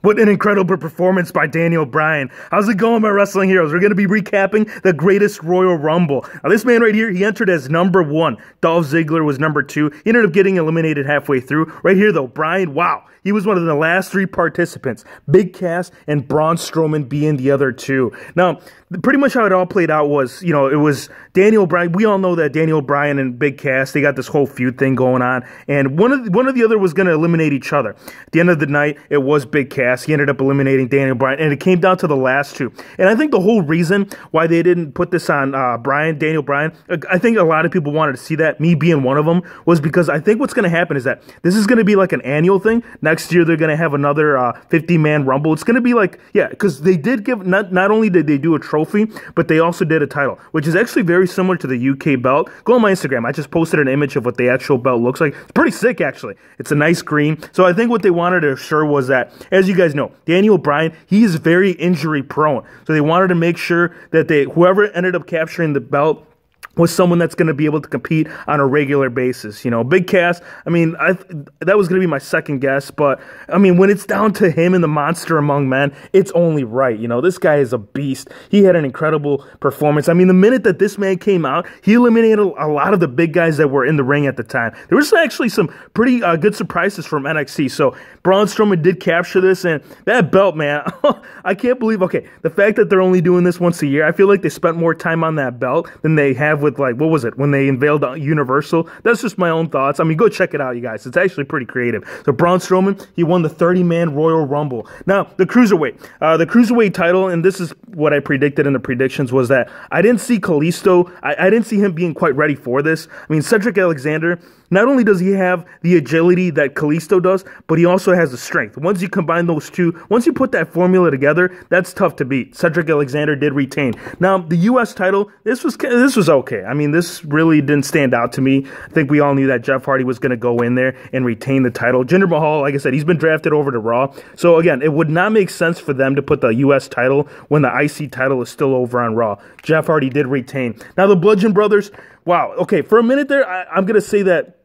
What an incredible performance by Daniel Bryan. How's it going, my wrestling heroes? We're going to be recapping the greatest Royal Rumble. Now, this man right here, he entered as number 1. Dolph Ziggler was number 2. He ended up getting eliminated halfway through. Right here, though, Bryan, wow. He was one of the last 3 participants. Big Cass and Braun Strowman being the other 2. Now, pretty much how it all played out was, it was Daniel Bryan. We all know that Daniel Bryan and Big Cass, they got this whole feud thing going on. And one of the other was going to eliminate each other. At the end of the night, it was Big Cass. He ended up eliminating Daniel Bryan. And it came down to the last 2. And I think the whole reason why they didn't put this on Daniel Bryan, I think a lot of people wanted to see that, me being one of them, was because I think what's going to happen is that this is going to be like an annual thing. Next year, they're going to have another 50-man Rumble. It's going to be like, because they did give, not only did they do a trophy, but they also did a title, which is actually very similar to the UK belt. Go on my Instagram. I just posted an image of what the actual belt looks like. It's pretty sick, actually. It's a nice green. So I think what they wanted to assure was that, as you guys know, Daniel Bryan, he is very injury prone. So they wanted to make sure that whoever ended up capturing the belt was someone that's going to be able to compete on a regular basis. Big Cass, that was going to be my second guess, but, when it's down to him and the monster among men, it's only right. This guy is a beast. He had an incredible performance. The minute that this man came out, he eliminated a lot of the big guys that were in the ring at the time. There was actually some pretty good surprises from NXT, so Braun Strowman did capture this, and that belt, man, I can't believe, the fact that they're only doing this once a year, I feel like they spent more time on that belt than they have with, what was it, when they unveiled Universal. That's just my own thoughts. Go check it out, you guys. It's actually pretty creative. So Braun Strowman, he won the 30-man Royal Rumble. Now, the Cruiserweight title, and this is what I predicted in the predictions, was that I didn't see Kalisto, I didn't see him being quite ready for this. Cedric Alexander, not only does he have the agility that Kalisto does, but he also has the strength. Once you combine those two, once you put that formula together, that's tough to beat. Cedric Alexander did retain. Now, the U.S. title, this was okay. This really didn't stand out to me. I think we all knew that Jeff Hardy was going to go in there and retain the title. Jinder Mahal, like I said, he's been drafted over to Raw. So again, it would not make sense for them to put the U.S. title when the IC title is still over on Raw. Jeff Hardy did retain. Now, the Bludgeon Brothers, wow. Okay, for a minute there, I'm going to say that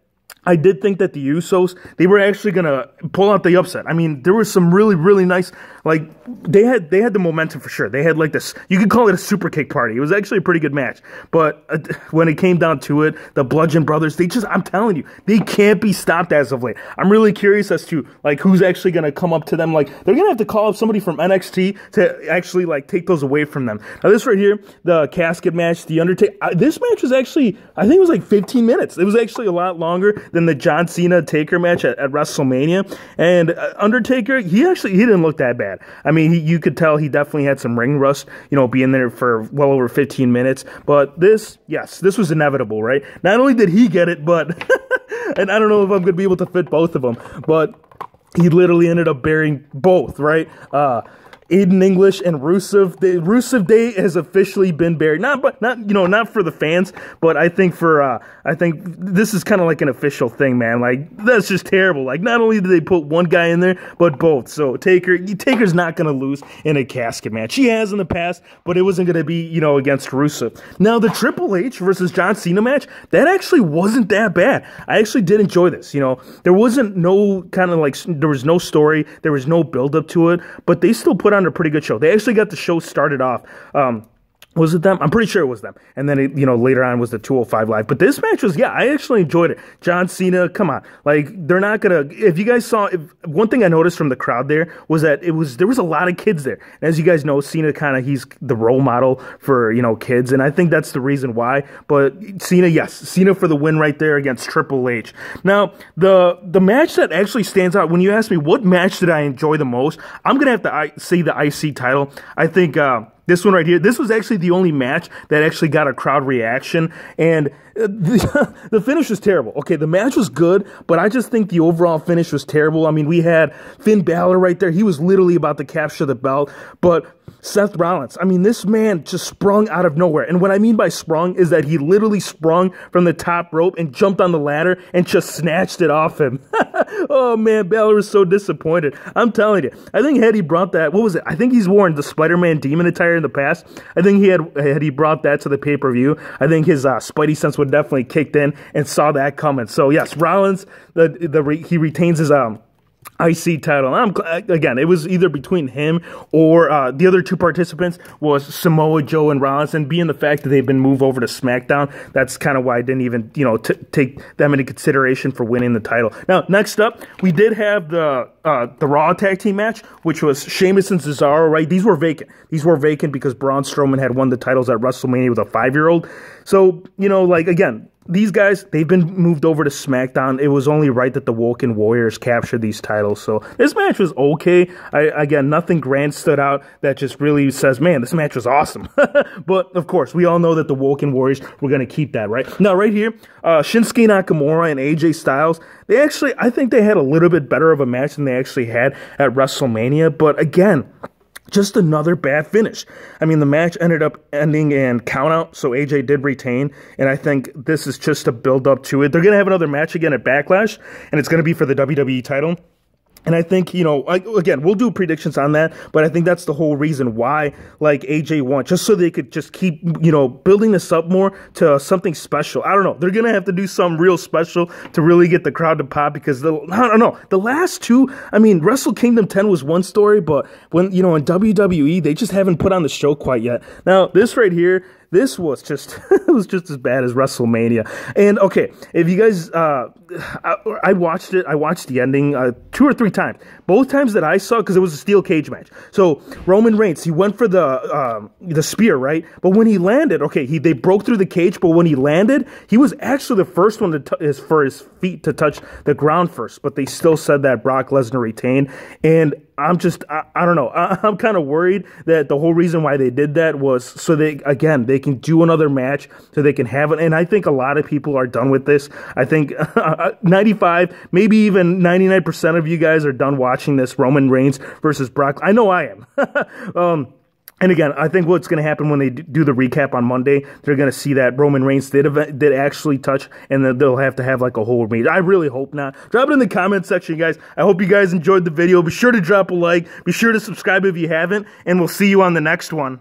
I did think that the Usos, they were actually going to pull out the upset. There was some really, really nice, they had the momentum for sure. They had this, you could call it a super kick party. It was actually a pretty good match. But when it came down to it, the Bludgeon Brothers, I'm telling you, they can't be stopped as of late. I'm really curious as to, who's actually going to come up to them. They're going to have to call up somebody from NXT to actually, take those away from them. Now, this right here, the Casket match, the Undertaker, this match was actually, I think it was 15 minutes. It was actually a lot longer than the John Cena Taker match at WrestleMania. And Undertaker, he didn't look that bad. You could tell he definitely had some ring rust, being there for well over 15 minutes. But this was inevitable, right? Not only did he get it, but, and I don't know if I'm going to be able to fit both of them, but he literally ended up bearing both, right? Aiden English and Rusev. The Rusev Day has officially been buried. Not for the fans, but I think this is kind of like an official thing, man. That's just terrible. Not only did they put one guy in there, but both. So Taker's not going to lose in a casket match. He has in the past, but it wasn't going to be, against Rusev. Now, the Triple H versus John Cena match, that actually wasn't that bad. I actually did enjoy this. There wasn't no there was no story, there was no build up to it, but they still put on a pretty good show. They actually got the show started off. Was it them? I'm pretty sure it was them. And then, later on was the 205 Live. But this match was, I actually enjoyed it. John Cena, come on. They're not going to, if you guys saw, one thing I noticed from the crowd there was that there was a lot of kids there. And as you guys know, Cena he's the role model for, kids. And I think that's the reason why. But Cena for the win right there against Triple H. Now, the match that actually stands out, when you ask me what match did I enjoy the most, I'm going to have to say the IC title. I think, this one right here, this was actually the only match that actually got a crowd reaction, and the finish was terrible. Okay, the match was good, but I just think the overall finish was terrible. We had Finn Balor right there. He was literally about to capture the belt, but Seth Rollins, this man just sprung out of nowhere. And what I mean by sprung is that he literally sprung from the top rope and jumped on the ladder and just snatched it off him. Oh, man, Balor was so disappointed. I'm telling you. I think had he brought that, what was it? I think he's worn the Spider-Man demon attire in the past. I think had he brought that to the pay-per-view, I think his Spidey sense would definitely kicked in and saw that coming. So, yes, Rollins, he retains his IC title. Again, it was either between him or the other two participants was Samoa Joe and Rollins, and being the fact that they've been moved over to SmackDown, that's kind of why I didn't even, take them into consideration for winning the title. Now, next up, we did have the Raw tag team match, which was Sheamus and Cesaro, right? These were vacant. These were vacant because Braun Strowman had won the titles at WrestleMania with a 5-year-old. So, again, these guys, they've been moved over to SmackDown. It was only right that the Woken Warriors captured these titles. So this match was okay. Again, nothing grand stood out that just really says, man, this match was awesome. But, of course, we all know that the Woken Warriors were going to keep that, right? Now, right here, Schinsky Nakamura and AJ Styles, I think they had a little bit better of a match than they actually had at WrestleMania. But, again, just another bad finish. I mean, the match ended up ending in countout, so AJ did retain, and I think this is just a build-up to it. They're going to have another match again at Backlash, and it's going to be for the WWE title. And I think, again, we'll do predictions on that, but I think that's the whole reason why, AJ won, just so they could just keep, building this up more to something special. I don't know. They're going to have to do something real special to really get the crowd to pop because, I don't know, the last two, Wrestle Kingdom 10 was one story, but when, in WWE, they just haven't put on the show quite yet. Now, this right here, this was just, it was just as bad as WrestleMania. And, okay, if you guys, I watched it. I watched the ending 2 or 3 times. Both times that I saw, because it was a steel cage match. So, Roman Reigns, he went for the spear, right? But when he landed, they broke through the cage, but when he landed, he was actually the first one for his feet to touch the ground first. But they still said that Brock Lesnar retained. And I don't know. I'm kind of worried that the whole reason why they did that was so they can do another match, so they can have it. And I think a lot of people are done with this. I think 95, maybe even 99% of you guys are done watching this Roman Reigns versus Brock. I know I am. And again, I think what's going to happen when they do the recap on Monday, they're going to see that Roman Reigns did actually touch, and then they'll have to have a whole meet. I really hope not. Drop it in the comment section, guys. I hope you guys enjoyed the video. Be sure to drop a like. Be sure to subscribe if you haven't, and we'll see you on the next one.